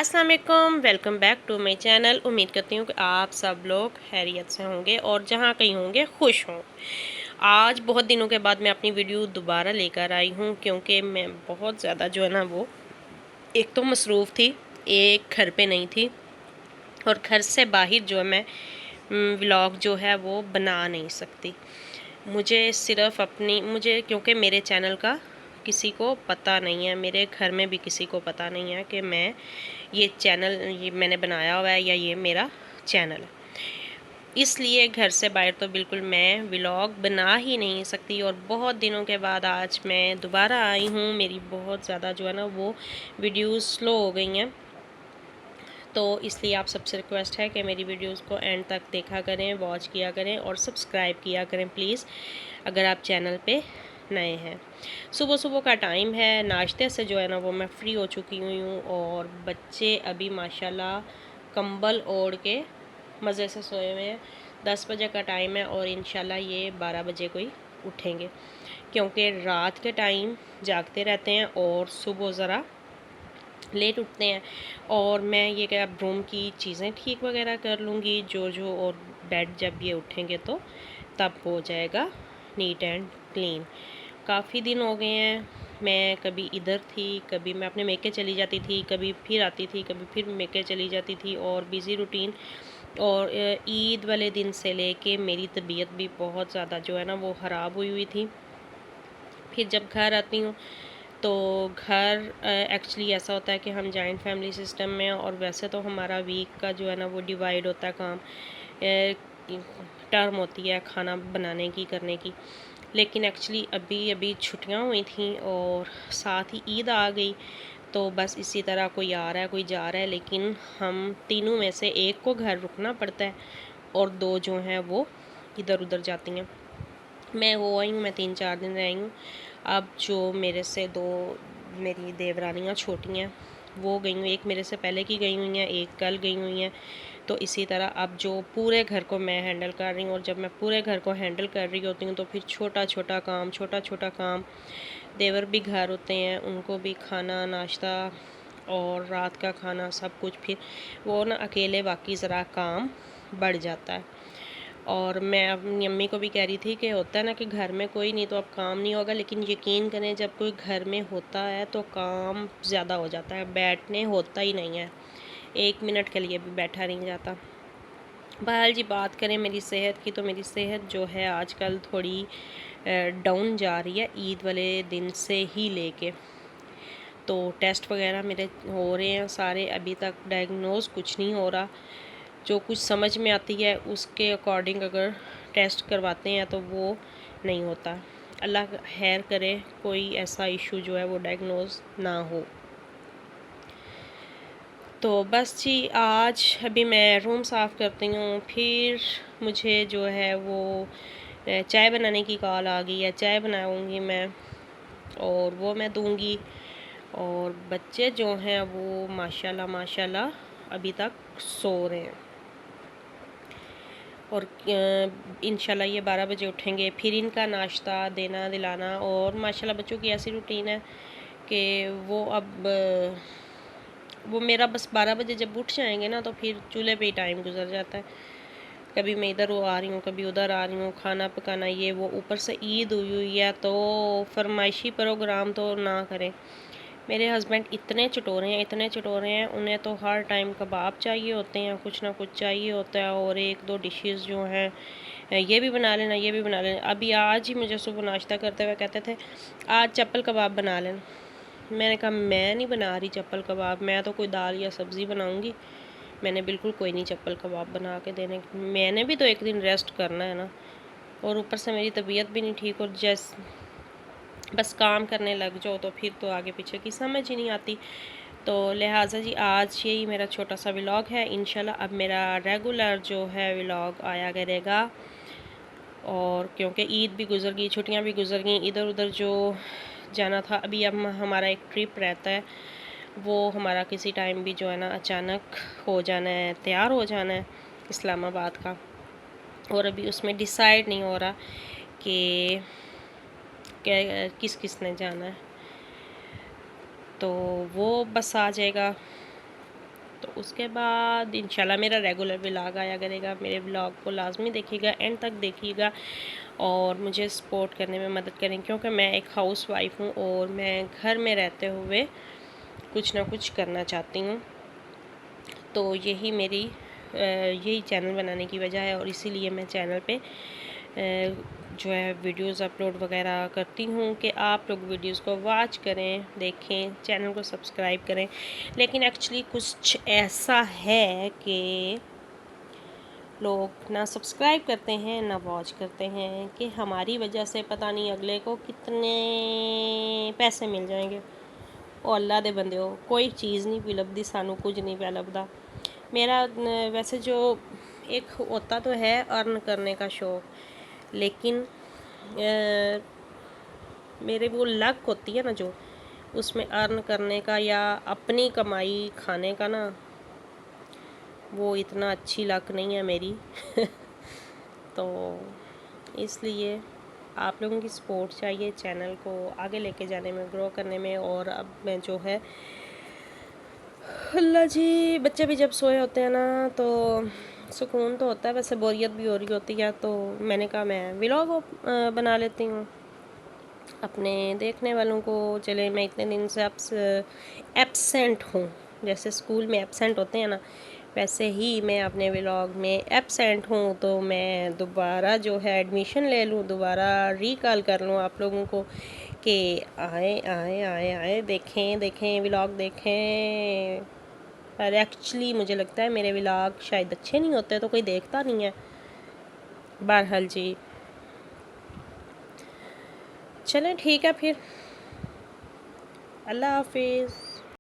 अस्सलाम वालेकुम, welcome back to my channel. उम्मीद करती हूँ कि आप सब लोग खैरियत से होंगे और जहाँ कहीं होंगे खुश हों। आज बहुत दिनों के बाद मैं अपनी वीडियो दोबारा लेकर आई हूँ क्योंकि मैं बहुत ज़्यादा जो है ना वो एक तो मसरूफ़ थी, एक घर पे नहीं थी और घर से बाहर जो है मैं व्लॉग जो है वो बना नहीं सकती। मुझे क्योंकि मेरे चैनल का किसी को पता नहीं है, मेरे घर में भी किसी को पता नहीं है कि ये मैंने बनाया हुआ है या ये मेरा चैनल है। इसलिए घर से बाहर तो बिल्कुल मैं व्लॉग बना ही नहीं सकती और बहुत दिनों के बाद आज मैं दोबारा आई हूँ। मेरी बहुत ज़्यादा जो है ना वो वीडियोस स्लो हो गई हैं, तो इसलिए आप सबसे रिक्वेस्ट है कि मेरी वीडियोस को एंड तक देखा करें, वॉच किया करें और सब्सक्राइब किया करें प्लीज़, अगर आप चैनल पे नए हैं। सुबह सुबह का टाइम है, नाश्ते से जो है ना वो मैं फ्री हो चुकी हुई हूँ और बच्चे अभी माशाल्लाह कंबल ओढ़ के मज़े से सोए हुए हैं। 10 बजे का टाइम है और इंशाल्लाह ये 12 बजे को ही उठेंगे क्योंकि रात के टाइम जागते रहते हैं और सुबह ज़रा लेट उठते हैं। और मैं ये क्या रूम की चीज़ें ठीक वगैरह कर लूँगी जो और बेड जब ये उठेंगे तो तब हो जाएगा नीट एंड क्लीन। काफ़ी दिन हो गए हैं, मैं कभी इधर थी, कभी मैं अपने मेके चली जाती थी, कभी फिर आती थी, कभी फिर मेके चली जाती थी और बिज़ी रूटीन। और ईद वाले दिन से लेके मेरी तबीयत भी बहुत ज़्यादा जो है ना वो ख़राब हुई थी। फिर जब घर आती हूँ तो घर एक्चुअली ऐसा होता है कि हम जॉइंट फैमिली सिस्टम में, और वैसे तो हमारा वीक का जो है ना वो डिवाइड होता है काम, टर्म होती है खाना बनाने की, करने की। लेकिन एक्चुअली अभी अभी छुट्टियां हुई थी और साथ ही ईद आ गई, तो बस इसी तरह कोई आ रहा है कोई जा रहा है, लेकिन हम तीनों में से एक को घर रुकना पड़ता है और दो जो हैं वो इधर उधर जाती हैं। मैं वो आई हूँ, मैं 3-4 दिन रही हूँ। अब जो मेरे से दो मेरी देवरानियाँ छोटी हैं वो गई हुई, एक मेरे से पहले की गई हुई हैं, एक कल गई हुई हैं। तो इसी तरह अब जो पूरे घर को मैं हैंडल कर रही हूँ, और जब मैं पूरे घर को हैंडल कर रही होती हूँ तो फिर छोटा छोटा काम देवर भी घर होते हैं, उनको भी खाना नाश्ता और रात का खाना सब कुछ, फिर वो ना अकेले बाकी ज़रा काम बढ़ जाता है। और मैं अपनी अम्मी को भी कह रही थी कि होता है ना कि घर में कोई नहीं तो अब काम नहीं होगा, लेकिन यकीन करें जब कोई घर में होता है तो काम ज़्यादा हो जाता है, बैठने होता ही नहीं है, 1 मिनट के लिए भी बैठा नहीं जाता। बहरहाल जी, बात करें मेरी सेहत की तो मेरी सेहत जो है आजकल थोड़ी डाउन जा रही है, ईद वाले दिन से ही लेके। तो टेस्ट वगैरह मेरे हो रहे हैं सारे, अभी तक डायग्नोज कुछ नहीं हो रहा। जो कुछ समझ में आती है उसके अकॉर्डिंग अगर टेस्ट करवाते हैं तो वो नहीं होता। अल्लाह खैर करे कोई ऐसा इशू जो है वो डायग्नोज ना हो। तो बस जी, आज अभी मैं रूम साफ़ करती हूँ, फिर मुझे जो है वो चाय बनाने की कॉल आ गई है, चाय बनाऊँगी मैं और वो मैं दूँगी। और बच्चे जो हैं वो माशाल्लाह माशाल्लाह अभी तक सो रहे हैं और इंशाल्लाह ये 12 बजे उठेंगे। फिर इनका नाश्ता देना दिलाना, और माशाल्लाह बच्चों की ऐसी रूटीन है कि वो मेरा बस 12 बजे जब उठ जाएंगे ना तो फिर चूल्हे पे ही टाइम गुजर जाता है। कभी मैं इधर आ रही हूँ, कभी उधर आ रही हूँ, खाना पकाना ये वो, ऊपर से ईद हुई है तो फरमाइशी प्रोग्राम तो ना करें। मेरे हस्बैंड इतने चटोरे हैं, इतने चटोरे हैं, उन्हें तो हर टाइम कबाब चाहिए होते हैं, कुछ ना कुछ चाहिए होता है, और 1-2 डिशेस जो हैं ये भी बना लेना, ये भी बना लेना। अभी आज ही मुझे सुबह नाश्ता करते हुए कहते थे आज चप्पल कबाब बना लेना। मैंने कहा मैं नहीं बना रही चप्पल कबाब, मैं तो कोई दाल या सब्ज़ी बनाऊँगी, मैंने बिल्कुल कोई नहीं चप्पल कबाब बना के देने। मैंने भी तो एक दिन रेस्ट करना है ना, और ऊपर से मेरी तबीयत भी नहीं ठीक, और बस काम करने लग जाओ तो फिर तो आगे पीछे की समझ ही नहीं आती। तो लिहाजा जी, आज यही मेरा छोटा सा व्लॉग है। इंशाल्लाह अब मेरा रेगुलर जो है व्लॉग आया करेगा। और क्योंकि ईद भी गुज़र गई, छुट्टियां भी गुज़र गई, इधर उधर जो जाना था, अभी अब हमारा एक ट्रिप रहता है, वो हमारा किसी टाइम भी जो है ना अचानक हो जाना है, तैयार हो जाना है इस्लामाबाद का, और अभी उसमें डिसाइड नहीं हो रहा कि किस किस ने जाना है। तो वो बस आ जाएगा तो उसके बाद इंशाल्लाह मेरा रेगुलर व्लॉग आया करेगा। मेरे व्लॉग को लाजमी देखिएगा, एंड तक देखिएगा और मुझे सपोर्ट करने में मदद करें, क्योंकि मैं एक हाउस वाइफ हूँ और मैं घर में रहते हुए कुछ ना कुछ करना चाहती हूँ। तो यही मेरी यही चैनल बनाने की वजह है और इसीलिए मैं चैनल पे जो है वीडियोस अपलोड वगैरह करती हूँ कि आप लोग वीडियोस को वॉच करें, देखें, चैनल को सब्सक्राइब करें। लेकिन एक्चुअली कुछ ऐसा है कि लोग ना सब्सक्राइब करते हैं ना वॉच करते हैं कि हमारी वजह से पता नहीं अगले को कितने पैसे मिल जाएंगे। और अल्लाह दे बंदे हो, कोई चीज़ नहीं पी लभदी, सानू कुछ नहीं पै लभदा। मेरा वैसे जो एक होता तो है अर्न करने का शौक़, लेकिन मेरे वो लक होती है ना जो उसमें अर्न करने का या अपनी कमाई खाने का ना, वो इतना अच्छी लक नहीं है मेरी। तो इसलिए आप लोगों की सपोर्ट चाहिए चैनल को आगे लेके जाने में, ग्रो करने में। और अब मैं जो है अल्लाह जी, बच्चे भी जब सोए होते हैं ना तो सुकून तो होता है, वैसे बोरियत भी हो रही होती है। तो मैंने कहा मैं व्लॉग बना लेती हूँ अपने देखने वालों को। चले, मैं इतने दिन से एब्सेंट हूँ, जैसे स्कूल में एब्सेंट होते हैं ना, वैसे ही मैं अपने व्लॉग में एब्सेंट हूँ। तो मैं दोबारा जो है एडमिशन ले लूँ, दोबारा रिकॉल कर लूँ आप लोगों को कि आए आए आए आए, देखें देखें व्लॉग देखें। पर एक्चुअली मुझे लगता है मेरे व्लॉग शायद अच्छे नहीं होते, तो कोई देखता नहीं है। बहरहाल जी, चलें ठीक है फिर, अल्लाह हाफिज़।